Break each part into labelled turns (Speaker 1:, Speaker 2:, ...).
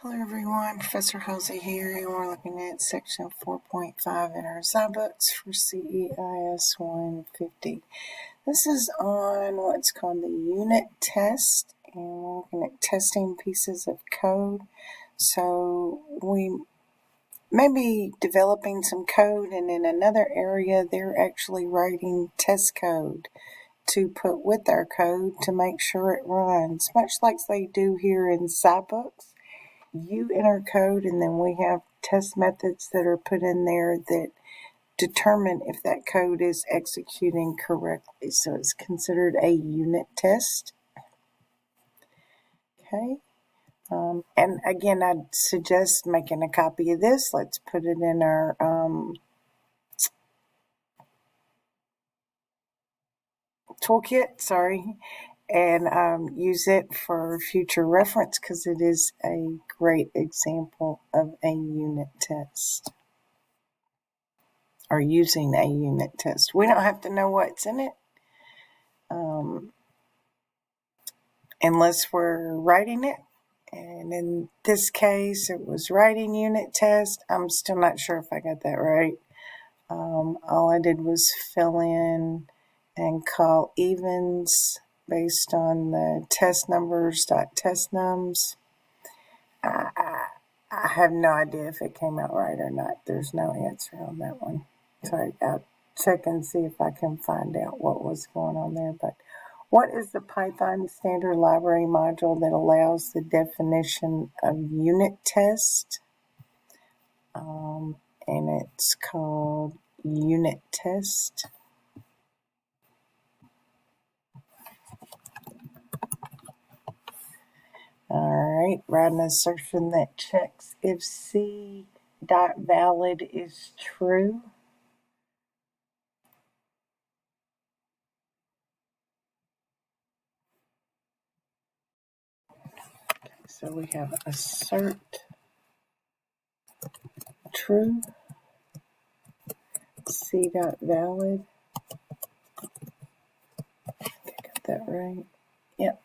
Speaker 1: Hello everyone, Professor Halsey here, and we're looking at section 4.5 in our Zybooks for CEIS150. This is on what's called the unit test, and we're looking at testing pieces of code. So we may be developing some code, and in another area they're actually writing test code to put with our code to make sure it runs, much like they do here in Zybooks. You enter code, and then we have test methods that are put in there that determine if that code is executing correctly. So it's considered a unit test. Okay. And again, I'd suggest making a copy of this. Let's put it in our toolkit, and use it for future reference because it is a great example of a unit test. Or using a unit test. We don't have to know what's in it unless we're writing it. And in this case, it was writing unit test. I'm still not sure if I got that right. All I did was fill in and call evens based on the test numbers, test nums. I have no idea if it came out right or not. There's no answer on that one. So I'll check and see if I can find out what was going on there. But what is the Python standard library module that allows the definition of unit test? And it's called unit test. Alright, write an assertion that checks if C.valid is true. So we have assert true, C.valid. I think I got that right. Yep.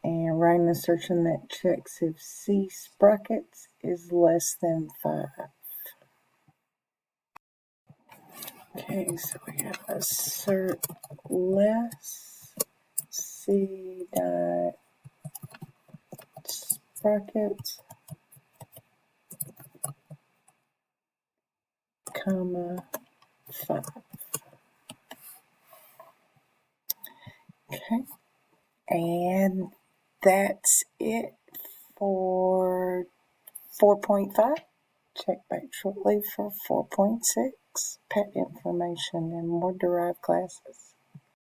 Speaker 1: And write an assertion that checks if C sprockets is less than 5. Okay, so we have assert less C dot sprockets, comma 5. Okay, and that's it for 4.5. Check back shortly for 4.6, pet information and more derived classes.